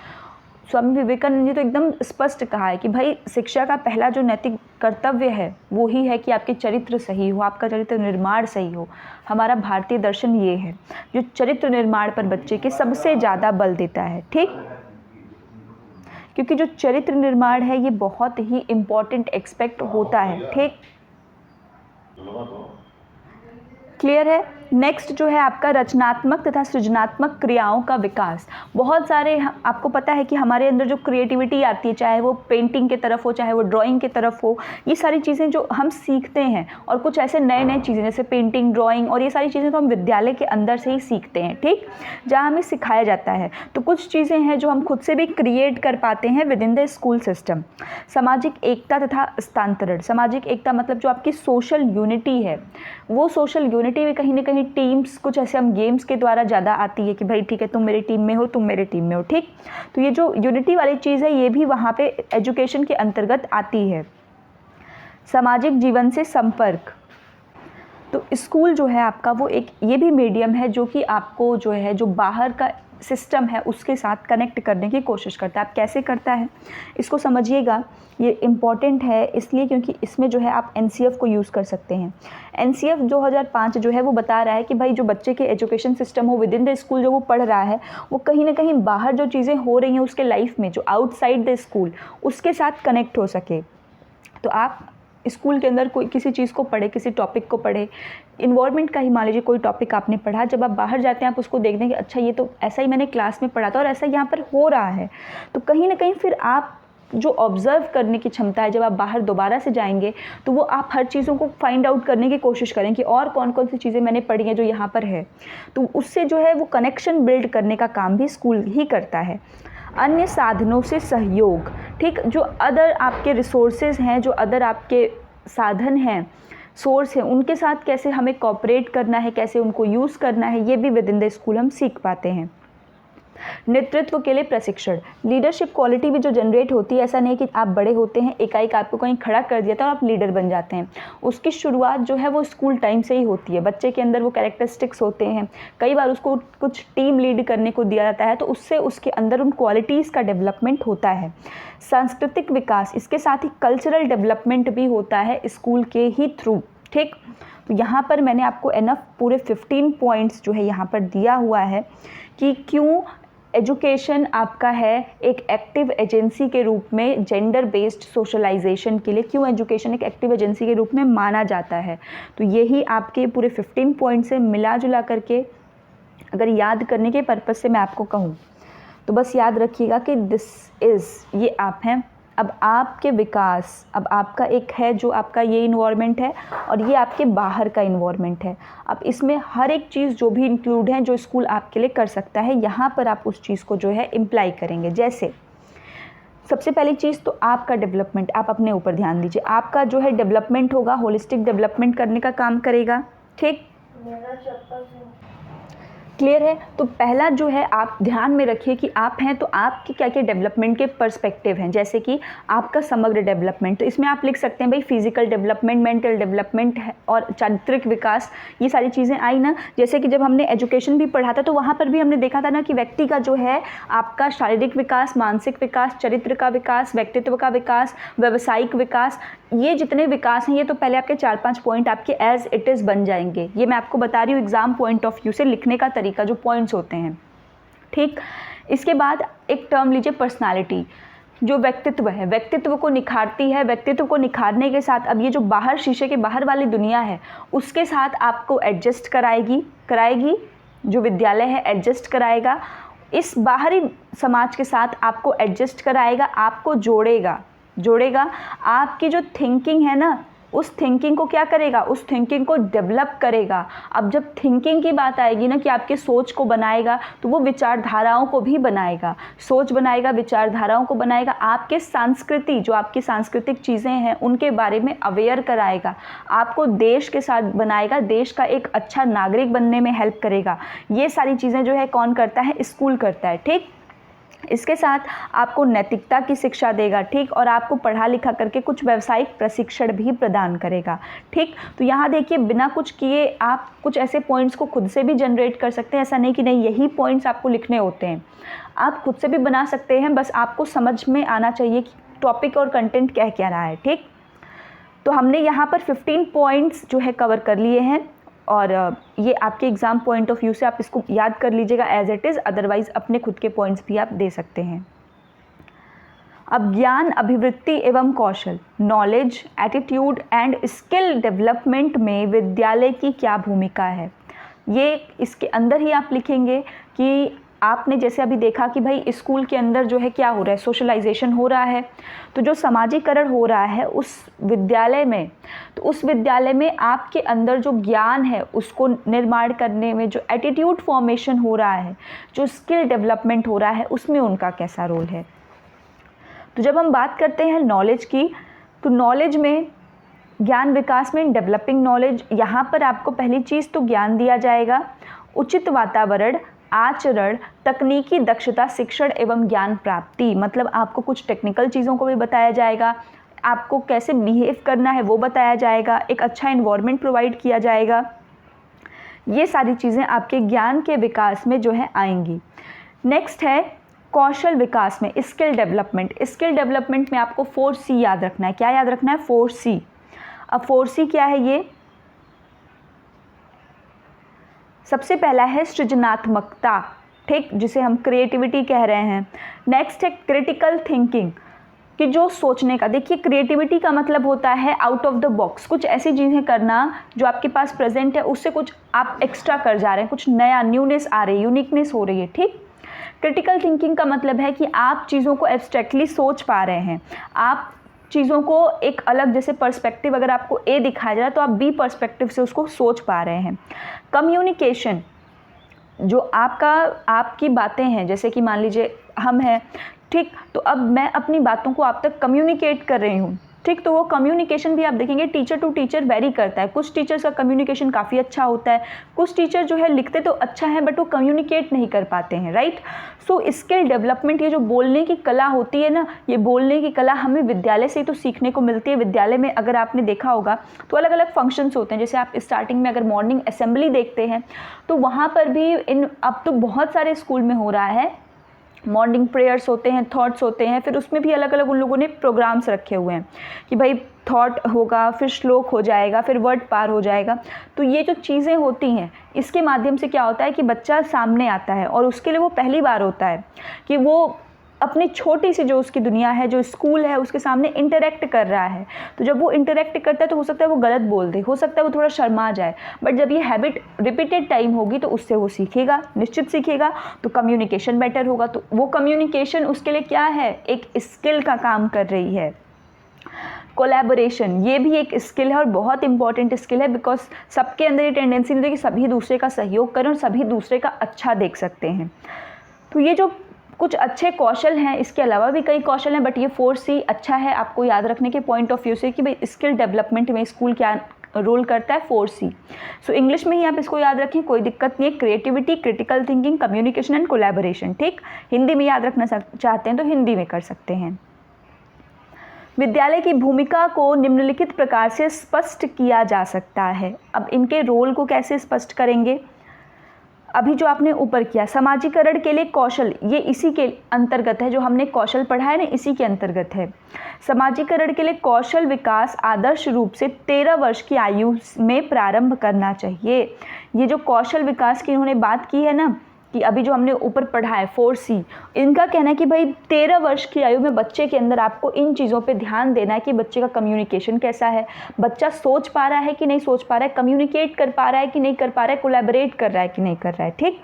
स्वामी विवेकानंद जी तो एकदम स्पष्ट कहा है कि भाई शिक्षा का पहला जो नैतिक कर्तव्य है वो ही है कि आपके चरित्र सही हो, आपका चरित्र निर्माण सही हो। हमारा भारतीय दर्शन ये है जो चरित्र निर्माण पर बच्चे के सबसे ज़्यादा बल देता है। ठीक, क्योंकि जो चरित्र निर्माण है ये बहुत ही इम्पॉर्टेंट एक्सपेक्ट होता है। ठीक, क्लियर है। नेक्स्ट जो है आपका रचनात्मक तथा सृजनात्मक क्रियाओं का विकास। बहुत सारे आपको पता है कि हमारे अंदर जो क्रिएटिविटी आती है, चाहे वो पेंटिंग की तरफ हो, चाहे वो ड्राइंग की तरफ हो, ये सारी चीज़ें जो हम सीखते हैं, और कुछ ऐसे नए नए चीज़ें जैसे पेंटिंग, ड्राइंग और ये सारी चीज़ें तो हम विद्यालय के अंदर से ही सीखते हैं, ठीक, जहाँ हमें सिखाया जाता है। तो कुछ चीज़ें हैं जो हम खुद से भी क्रिएट कर पाते हैं with in the school system. सामाजिक एकता तथा हस्तांतरण। सामाजिक एकता मतलब जो आपकी सोशल यूनिटी है, वो सोशल यूनिटी में कहीं ना कहीं टीम्स, कुछ ऐसे हम गेम्स के द्वारा ज़्यादा आती है कि भाई ठीक है तुम मेरी टीम में हो, तुम मेरे टीम में हो, ठीक। तो ये जो यूनिटी वाली चीज़ है ये भी वहाँ पे एजुकेशन के अंतर्गत आती है। सामाजिक जीवन से संपर्क। तो स्कूल जो है आपका वो एक ये भी मीडियम है जो कि आपको जो है जो बाहर का सिस्टम है उसके साथ कनेक्ट करने की कोशिश करता है। आप कैसे करता है इसको समझिएगा, ये इम्पॉर्टेंट है इसलिए क्योंकि इसमें जो है आप एनसीएफ को यूज़ कर सकते हैं। एनसीएफ 2005 जो है वो बता रहा है कि भाई जो बच्चे के एजुकेशन सिस्टम हो विद इन द स्कूल जो वो पढ़ रहा है, वो कहीं ना कहीं बाहर जो चीज़ें हो रही हैं उसके लाइफ में, जो आउटसाइड द स्कूल, उसके साथ कनेक्ट हो सके। तो आप स्कूल के अंदर कोई किसी चीज़ को पढ़े, किसी टॉपिक को पढ़े, इन्वायरमेंट का ही मान लीजिए कोई टॉपिक आपने पढ़ा, जब आप बाहर जाते हैं आप उसको देखते हैं कि अच्छा ये तो ऐसा ही मैंने क्लास में पढ़ा था और ऐसा यहाँ पर हो रहा है, तो कहीं ना कहीं फिर आप जो ऑब्ज़र्व करने की क्षमता है, जब आप बाहर दोबारा से जाएंगे तो वो आप हर चीज़ों को फाइंड आउट करने की कोशिश करें कि और कौन कौन सी चीज़ें मैंने पढ़ी हैं जो यहाँ पर है, तो उससे जो है वो कनेक्शन बिल्ड करने का काम भी स्कूल ही करता है। अन्य साधनों से सहयोग, ठीक, जो अदर आपके रिसोर्सेज हैं, जो अदर आपके साधन हैं, सोर्स हैं, उनके साथ कैसे हमें कोऑपरेट करना है, कैसे उनको यूज़ करना है, ये भी विद इन द स्कूल हम सीख पाते हैं। नेतृत्व के लिए प्रशिक्षण। लीडरशिप क्वालिटी भी जो जनरेट होती है, ऐसा नहीं कि आप बड़े होते हैं एकाएक आपको कहीं खड़ा कर दिया था और आप लीडर बन जाते हैं। उसकी शुरुआत जो है वो स्कूल टाइम से ही होती है। बच्चे के अंदर वो कैरेक्टरिस्टिक्स होते हैं, कई बार उसको कुछ टीम लीड करने को दिया जाता है, तो उससे उसके अंदर उन क्वालिटीज़ का डेवलपमेंट होता है। सांस्कृतिक विकास, इसके साथ ही कल्चरल डेवलपमेंट भी होता है स्कूल के ही थ्रू, ठीक। तो यहाँ पर मैंने आपको एनफ पूरे 15 पॉइंट्स जो है यहाँ पर दिया हुआ है कि क्यों एजुकेशन आपका है एक एक्टिव एजेंसी के रूप में जेंडर बेस्ड सोशलाइजेशन के लिए, क्यों एजुकेशन एक एक्टिव एजेंसी के रूप में माना जाता है। तो यही आपके पूरे 15 पॉइंट से मिला जुला करके अगर याद करने के पर्पज़ से मैं आपको कहूँ तो बस याद रखिएगा कि ये आप हैं। अब आपके विकास, अब आपका एक है जो आपका ये इन्वायरमेंट है और ये आपके बाहर का इन्वायरमेंट है। अब इसमें हर एक चीज़ जो भी इंक्लूड है जो स्कूल आपके लिए कर सकता है, यहाँ पर आप उस चीज़ को जो है इम्प्लाई करेंगे। जैसे सबसे पहली चीज़ तो आपका डेवलपमेंट, आप अपने ऊपर ध्यान दीजिए। आपका जो है डेवलपमेंट होगा, होलिस्टिक डेवलपमेंट करने का काम करेगा, ठीक। क्लियर है। तो पहला जो है आप ध्यान में रखिए कि आप हैं तो आपके क्या क्या डेवलपमेंट के पर्सपेक्टिव हैं, जैसे कि आपका समग्र डेवलपमेंट। तो इसमें आप लिख सकते हैं भाई फिजिकल डेवलपमेंट, मेंटल डेवलपमेंट है और चारित्रिक विकास, ये सारी चीज़ें आई ना। जैसे कि जब हमने एजुकेशन भी पढ़ा था तो वहाँ पर भी हमने देखा था ना कि व्यक्ति का जो है आपका शारीरिक विकास, मानसिक विकास, चरित्र का विकास, व्यक्तित्व का विकास, व्यावसायिक विकास, ये जितने विकास हैं ये तो पहले आपके 4-5 पॉइंट आपके एज इट इज़ बन जाएंगे। ये मैं आपको बता रही हूँ एग्जाम पॉइंट ऑफ व्यू से लिखने का तरीका, जो पॉइंट्स होते हैं, ठीक। इसके बाद एक टर्म लीजिए पर्सनालिटी, जो व्यक्तित्व है, व्यक्तित्व को निखारती है। व्यक्तित्व को निखारने के साथ अब ये जो बाहर शीशे के बाहर वाली दुनिया है उसके साथ आपको एडजस्ट कराएगी जो विद्यालय है, एडजस्ट कराएगा। इस बाहरी समाज के साथ आपको एडजस्ट कराएगा, आपको जोड़ेगा। आपकी जो थिंकिंग है ना, उस थिंकिंग को क्या करेगा, उस थिंकिंग को डेवलप करेगा। अब जब थिंकिंग की बात आएगी ना कि आपके सोच को बनाएगा, तो वो विचारधाराओं को भी बनाएगा, सोच बनाएगा, विचारधाराओं को बनाएगा। आपके संस्कृति, जो आपकी सांस्कृतिक चीज़ें हैं उनके बारे में अवेयर कराएगा, आपको देश के साथ बनाएगा, देश का एक अच्छा नागरिक बनने में हेल्प करेगा। ये सारी चीज़ें जो है कौन करता है, स्कूल करता है, ठीक। इसके साथ आपको नैतिकता की शिक्षा देगा, ठीक, और आपको पढ़ा लिखा करके कुछ व्यावसायिक प्रशिक्षण भी प्रदान करेगा, ठीक। तो यहाँ देखिए बिना कुछ किए आप कुछ ऐसे पॉइंट्स को खुद से भी जनरेट कर सकते हैं। ऐसा नहीं कि नहीं यही पॉइंट्स आपको लिखने होते हैं, आप खुद से भी बना सकते हैं, बस आपको समझ में आना चाहिए कि टॉपिक और कंटेंट क्या रहा है, ठीक। तो हमने यहाँ पर 15 पॉइंट्स जो है कवर कर लिए हैं और ये आपके एग्ज़ाम पॉइंट ऑफ व्यू से आप इसको याद कर लीजिएगा एज इट इज़, अदरवाइज़ अपने खुद के पॉइंट्स भी आप दे सकते हैं। अब ज्ञान, अभिवृत्ति एवं कौशल, knowledge, attitude and skill development में विद्यालय की क्या भूमिका है। ये इसके अंदर ही आप लिखेंगे कि आपने जैसे अभी देखा कि भाई स्कूल के अंदर जो है क्या हो रहा है, सोशलाइजेशन हो रहा है, तो जो सामाजिकरण हो रहा है उस विद्यालय में, तो उस विद्यालय में आपके अंदर जो ज्ञान है उसको निर्माण करने में, जो एटीट्यूड फॉर्मेशन हो रहा है, जो स्किल डेवलपमेंट हो रहा है, उसमें उनका कैसा रोल है। तो जब हम बात करते हैं नॉलेज की, तो नॉलेज में, ज्ञान विकास में, डेवलपिंग नॉलेज, यहाँ पर आपको पहली चीज़ तो ज्ञान दिया जाएगा, उचित वातावरण, आचरण, तकनीकी दक्षता, शिक्षण एवं ज्ञान प्राप्ति, मतलब आपको कुछ टेक्निकल चीज़ों को भी बताया जाएगा, आपको कैसे बिहेव करना है वो बताया जाएगा, एक अच्छा एनवायरनमेंट प्रोवाइड किया जाएगा। ये सारी चीज़ें आपके ज्ञान के विकास में जो है आएंगी। नेक्स्ट है कौशल विकास में, स्किल डेवलपमेंट। स्किल डेवलपमेंट में आपको 4C याद रखना है। क्या याद रखना है? 4C। अब 4C क्या है ये? सबसे पहला है सृजनात्मकता, ठीक, जिसे हम क्रिएटिविटी कह रहे हैं। नेक्स्ट है क्रिटिकल थिंकिंग, कि जो सोचने का, देखिए क्रिएटिविटी का मतलब होता है आउट ऑफ द बॉक्स, कुछ ऐसी चीज़ें करना जो आपके पास प्रेजेंट है उससे कुछ आप एक्स्ट्रा कर जा रहे हैं, कुछ नया, न्यूनेस आ रही है, यूनिकनेस हो रही है, ठीक। क्रिटिकल थिंकिंग का मतलब है कि आप चीज़ों को एब्स्ट्रैक्टली सोच पा रहे हैं, आप चीज़ों को एक अलग, जैसे पर्सपेक्टिव अगर आपको ए दिखाया जा रहा है तो आप बी पर्सपेक्टिव से उसको सोच पा रहे हैं। कम्युनिकेशन, जो आपकी बातें हैं, जैसे कि मान लीजिए हम हैं, ठीक, तो अब मैं अपनी बातों को आप तक कम्युनिकेट कर रही हूँ, ठीक, तो वो कम्युनिकेशन भी आप देखेंगे टीचर टू टीचर वेरी करता है। कुछ टीचर्स का कम्युनिकेशन काफ़ी अच्छा होता है, कुछ टीचर जो है लिखते तो अच्छा है बट वो कम्युनिकेट नहीं कर पाते हैं, राइट। सो स्किल डेवलपमेंट, ये जो बोलने की कला होती है ना, ये बोलने की कला हमें विद्यालय से ही तो सीखने को मिलती है। विद्यालय में अगर आपने देखा होगा तो अलग अलग फंक्शंस होते हैं, जैसे आप स्टार्टिंग में अगर मॉर्निंग असेंबली देखते हैं तो वहाँ पर भी अब तो बहुत सारे स्कूल में हो रहा है, मॉर्निंग प्रेयर्स होते हैं, थॉट्स होते हैं, फिर उसमें भी अलग अलग उन लोगों ने प्रोग्राम्स रखे हुए हैं कि भाई थॉट होगा, फिर श्लोक हो जाएगा, फिर वर्ड पार हो जाएगा। तो ये जो चीज़ें होती हैं इसके माध्यम से क्या होता है कि बच्चा सामने आता है और उसके लिए वो पहली बार होता है कि वो अपनी छोटी सी जो उसकी दुनिया है, जो स्कूल है, उसके सामने इंटरेक्ट कर रहा है। तो जब वो इंटरेक्ट करता है तो हो सकता है वो गलत बोल दे, हो सकता है वो थोड़ा शर्मा जाए, बट जब ये हैबिट रिपीटेड टाइम होगी तो उससे वो सीखेगा, निश्चित सीखेगा, तो कम्युनिकेशन बेटर होगा। तो वो कम्युनिकेशन उसके लिए क्या है, एक स्किल का काम कर रही है। कोलैबोरेशन, ये भी एक स्किल है और बहुत इंपॉर्टेंट स्किल है, बिकॉज सबके अंदर ये टेंडेंसी होती है कि सभी दूसरे का सहयोग करें और सभी दूसरे का अच्छा देख सकते हैं। तो ये जो कुछ अच्छे कौशल हैं, इसके अलावा भी कई कौशल हैं, बट ये 4C अच्छा है आपको याद रखने के पॉइंट ऑफ व्यू से कि भाई स्किल डेवलपमेंट में स्कूल क्या रोल करता है, 4C। सो इंग्लिश में ही आप इसको याद रखें, कोई दिक्कत नहीं है। Creativity, critical thinking, communication and collaboration, ठीक। हिंदी में याद रखना चाहते हैं तो हिंदी में कर सकते हैं। विद्यालय की भूमिका को निम्नलिखित प्रकार से स्पष्ट किया जा सकता है। अब इनके रोल को कैसे स्पष्ट करेंगे? अभी जो आपने ऊपर किया, समाजीकरण के लिए कौशल, ये इसी के अंतर्गत है, जो हमने कौशल पढ़ा है ना, इसी के अंतर्गत है। समाजीकरण के लिए कौशल विकास आदर्श रूप से 13 वर्ष की आयु में प्रारंभ करना चाहिए। ये जो कौशल विकास की इन्होंने बात की है ना, कि अभी जो हमने ऊपर पढ़ा है 4C, इनका कहना है कि भाई 13 वर्ष की आयु में बच्चे के अंदर आपको इन चीज़ों पे ध्यान देना है कि बच्चे का कम्युनिकेशन कैसा है, बच्चा सोच पा रहा है कि नहीं सोच पा रहा है, कम्युनिकेट कर पा रहा है कि नहीं कर पा रहा है, कोलैबोरेट कर रहा है कि नहीं कर रहा है, ठीक।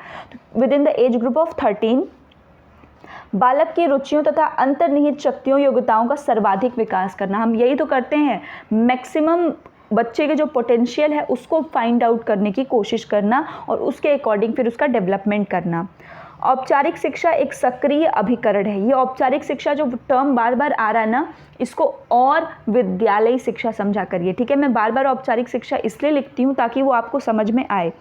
With in the age group of 13 बालक की रुचियों तथा अंतर्निहित शक्तियों, योग्यताओं का सर्वाधिक विकास करना। हम यही तो करते हैं, मैक्सिमम बच्चे के जो पोटेंशियल है उसको फाइंड आउट करने की कोशिश करना और उसके अकॉर्डिंग फिर उसका डेवलपमेंट करना। औपचारिक शिक्षा एक सक्रिय अभिकरण है। ये औपचारिक शिक्षा जो टर्म बार बार आ रहा है ना, इसको और विद्यालयी शिक्षा समझा करिए, ठीक है। मैं बार बार औपचारिक शिक्षा इसलिए लिखती हूँ ताकि वो आपको समझ में आए।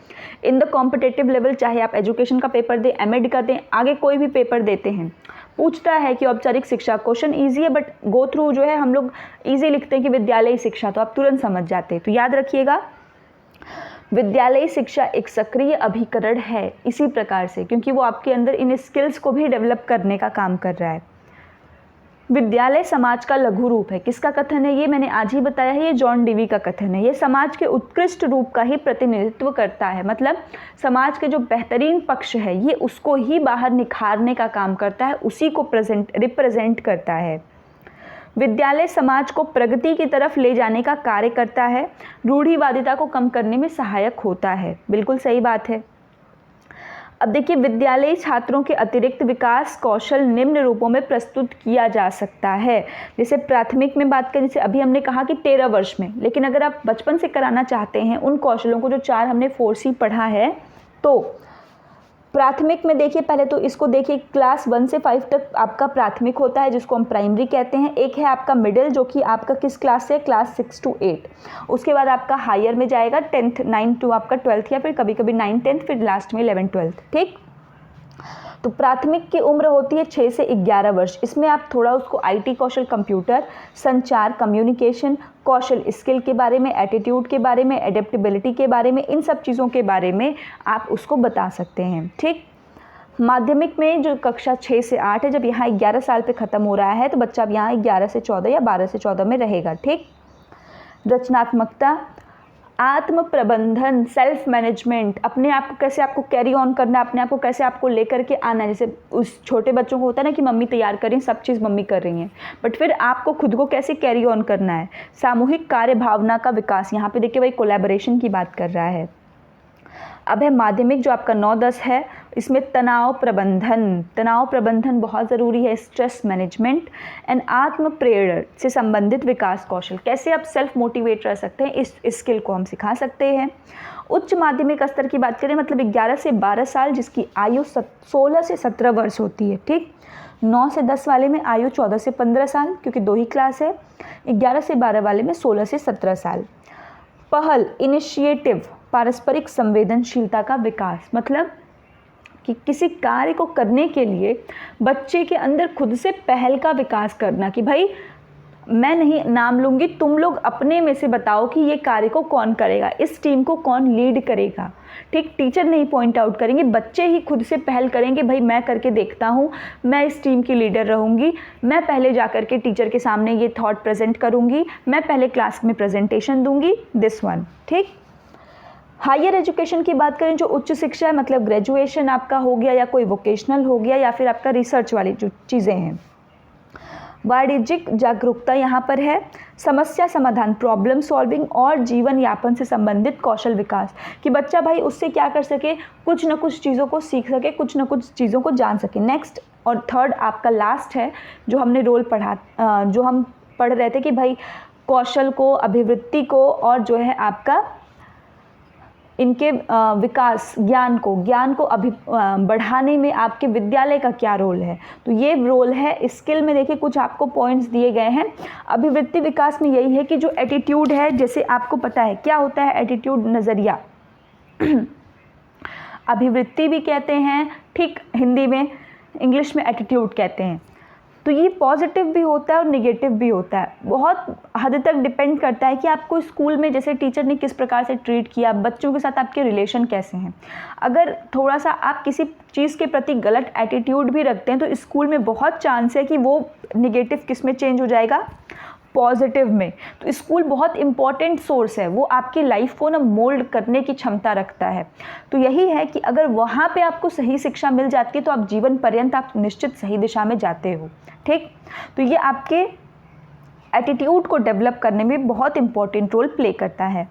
इन द कॉम्पिटिटिव लेवल, चाहे आप एजुकेशन का पेपर दें, एमएड का दें, आगे कोई भी पेपर देते हैं, पूछता है कि औपचारिक शिक्षा, क्वेश्चन ईजी है बट गो थ्रू जो है हम लोग ईजी लिखते हैं कि विद्यालयी शिक्षा, तो आप तुरंत समझ जाते हैं। तो याद रखिएगा, विद्यालयी शिक्षा एक सक्रिय अभिकरण है इसी प्रकार से, क्योंकि वो आपके अंदर इन स्किल्स को भी डेवलप करने का काम कर रहा है। विद्यालय समाज का लघु रूप है। किसका कथन है ये? मैंने आज ही बताया है, ये जॉन डीवी का कथन है। ये समाज के उत्कृष्ट रूप का ही प्रतिनिधित्व करता है, मतलब समाज के जो बेहतरीन पक्ष है ये उसको ही बाहर निखारने का काम करता है, उसी को रिप्रेजेंट करता है। विद्यालय समाज को प्रगति की तरफ ले जाने का कार्य करता है, रूढ़िवादिता को कम करने में सहायक होता है। बिल्कुल सही बात है। अब देखिए, विद्यालयी छात्रों के अतिरिक्त विकास कौशल निम्न रूपों में प्रस्तुत किया जा सकता है। जैसे प्राथमिक में बात करें, जैसे अभी हमने कहा कि 13 वर्ष में, लेकिन अगर आप बचपन से कराना चाहते हैं उन कौशलों को जो 4 हमने 4C पढ़ा है, तो प्राथमिक में देखिए, पहले तो इसको देखिए, क्लास 1 से 5 तक आपका प्राथमिक होता है जिसको हम प्राइमरी कहते हैं। एक है आपका मिडिल जो कि आपका किस क्लास से, क्लास 6 to 8। उसके बाद आपका हायर में जाएगा 10th 9 to आपका 12th, या फिर कभी कभी 9 10th, फिर लास्ट में 11 12th। ठीक, तो प्राथमिक की उम्र होती है 6 से 11 वर्ष। इसमें आप थोड़ा उसको IT कौशल, कंप्यूटर, संचार, कम्युनिकेशन कौशल, स्किल के बारे में, एटीट्यूड के बारे में, एडेप्टेबिलिटी के बारे में, इन सब चीज़ों के बारे में आप उसको बता सकते हैं। ठीक, माध्यमिक में जो कक्षा 6 से 8 है, जब यहाँ 11 साल पे ख़त्म हो रहा है तो बच्चा अब यहाँ 11 से 14 या 12 से 14 में रहेगा। ठीक, रचनात्मकता, आत्म प्रबंधन, सेल्फ मैनेजमेंट, अपने आप को कैसे आपको कैरी ऑन करना है, अपने आप को कैसे आपको लेकर के आना है। जैसे उस छोटे बच्चों को होता है ना कि मम्मी तैयार कर रही हैं, सब चीज़ मम्मी कर रही हैं, बट फिर आपको खुद को कैसे कैरी ऑन करना है। सामूहिक कार्य भावना का विकास, यहाँ पे देखिए वही कोलैबोरेशन की बात कर रहा है। अब है माध्यमिक जो आपका 9-10 है, इसमें तनाव प्रबंधन बहुत ज़रूरी है, स्ट्रेस मैनेजमेंट एंड आत्म प्रेरणा से संबंधित विकास कौशल, कैसे आप सेल्फ मोटिवेट रह सकते हैं, इस स्किल को हम सिखा सकते हैं। उच्च माध्यमिक स्तर की बात करें, मतलब 11 से 12 साल जिसकी आयु 16 से 17 वर्ष होती है। ठीक, 9 से 10 वाले में आयु 14 से 15 साल, क्योंकि 2 ही क्लास है। 11 से 12 वाले में 16 से 17 साल। पहल, इनिशिएटिव, पारस्परिक संवेदनशीलता का विकास, मतलब कि किसी कार्य को करने के लिए बच्चे के अंदर खुद से पहल का विकास करना, कि भाई मैं नहीं नाम लूँगी, तुम लोग अपने में से बताओ कि ये कार्य को कौन करेगा, इस टीम को कौन लीड करेगा। ठीक, टीचर नहीं पॉइंट आउट करेंगे, बच्चे ही खुद से पहल करेंगे, भाई मैं करके देखता हूँ, मैं इस टीम की लीडर रहूँगी, मैं पहले जा कर के टीचर के सामने ये थॉट प्रेजेंट करूँगी, मैं पहले क्लास में प्रेजेंटेशन दूँगी, दिस वन। ठीक, हायर एजुकेशन की बात करें, जो उच्च शिक्षा है, मतलब ग्रेजुएशन आपका हो गया या कोई वोकेशनल हो गया या फिर आपका रिसर्च वाली जो चीज़ें हैं। वाणिज्यिक जागरूकता यहाँ पर है, समस्या समाधान, प्रॉब्लम सॉल्विंग और जीवन यापन से संबंधित कौशल विकास, कि बच्चा भाई उससे क्या कर सके, कुछ न कुछ चीज़ों को सीख सके, कुछ न कुछ चीज़ों को जान सके। नेक्स्ट और थर्ड आपका लास्ट है जो हमने रोल पढ़ा, जो हम पढ़ रहे थे कि भाई कौशल को, अभिवृत्ति को और जो है आपका इनके विकास, ज्ञान को बढ़ाने में आपके विद्यालय का क्या रोल है। तो ये रोल है। स्किल में देखिए कुछ आपको पॉइंट्स दिए गए हैं। अभिवृत्ति विकास में यही है कि जो एटीट्यूड है, जैसे आपको पता है क्या होता है एटीट्यूड, नज़रिया अभिवृत्ति भी कहते हैं, ठीक, हिंदी में, इंग्लिश में एटीट्यूड कहते हैं। तो ये पॉजिटिव भी होता है और नेगेटिव भी होता है। बहुत हद तक डिपेंड करता है कि आपको स्कूल में जैसे टीचर ने किस प्रकार से ट्रीट किया, बच्चों के साथ आपके रिलेशन कैसे हैं। अगर थोड़ा सा आप किसी चीज़ के प्रति गलत एटीट्यूड भी रखते हैं तो स्कूल में बहुत चांस है कि वो नेगेटिव किस में चेंज हो जाएगा, पॉजिटिव में। तो स्कूल बहुत इंपॉर्टेंट सोर्स है, वो आपकी लाइफ को ना मोल्ड करने की क्षमता रखता है। तो यही है कि अगर वहाँ पे आपको सही शिक्षा मिल जाती है तो आप जीवन पर्यंत आप निश्चित सही दिशा में जाते हो। ठीक, तो ये आपके एटीट्यूड को डेवलप करने में बहुत इंपॉर्टेंट रोल प्ले करता है।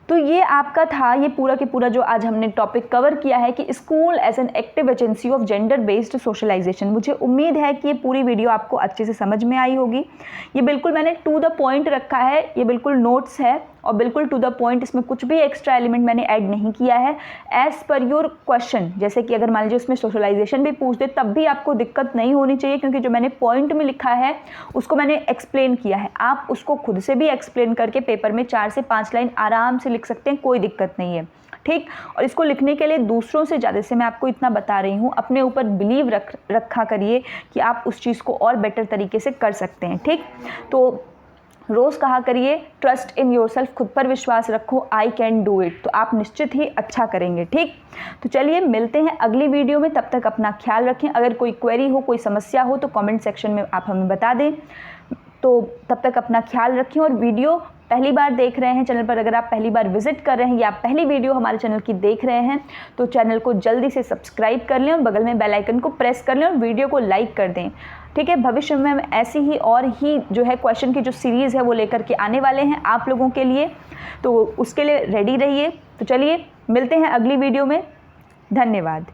तो ये आपका था, ये पूरा के पूरा जो आज हमने टॉपिक कवर किया है कि school as an active agency of gender based socialisation. मुझे उम्मीद है कि ये पूरी वीडियो आपको अच्छे से समझ में आई होगी। ये बिल्कुल मैंने टू द पॉइंट रखा है, ये बिल्कुल नोट्स है और बिल्कुल टू द पॉइंट, इसमें कुछ भी एक्स्ट्रा एलिमेंट मैंने ऐड नहीं किया है। एज़ पर योर क्वेश्चन, जैसे कि अगर मान लीजिए उसमें सोशलाइजेशन भी पूछ दे तब भी आपको दिक्कत नहीं होनी चाहिए, क्योंकि जो मैंने पॉइंट में लिखा है उसको मैंने एक्सप्लेन किया है। आप उसको खुद से भी एक्सप्लेन करके पेपर में 4 से 5 लाइन आराम से लिख सकते हैं, कोई दिक्कत नहीं है। ठीक, और इसको लिखने के लिए दूसरों से ज़्यादा, से मैं आपको इतना बता रही हूँ, अपने ऊपर बिलीव रखा करिए कि आप उस चीज़ को और बेटर तरीके से कर सकते हैं। ठीक, तो रोज़ कहा करिए ट्रस्ट इन योरसेल्फ, खुद पर विश्वास रखो, आई कैन डू इट, तो आप निश्चित ही अच्छा करेंगे। ठीक, तो चलिए मिलते हैं अगली वीडियो में, तब तक अपना ख्याल रखें। अगर कोई क्वेरी हो, कोई समस्या हो तो कमेंट सेक्शन में आप हमें बता दें। तो तब तक अपना ख्याल रखें और वीडियो पहली बार देख रहे हैं चैनल पर, अगर आप पहली बार विजिट कर रहे हैं या पहली वीडियो हमारे चैनल की देख रहे हैं, तो चैनल को जल्दी से सब्सक्राइब कर लें और बगल में बेल आइकन को प्रेस कर लें और वीडियो को लाइक कर दें। ठीक है, भविष्य में हम ऐसी ही और ही जो है क्वेश्चन की जो सीरीज़ है वो लेकर के आने वाले हैं आप लोगों के लिए, तो उसके लिए रेडी रहिए। तो चलिए मिलते हैं अगली वीडियो में। धन्यवाद।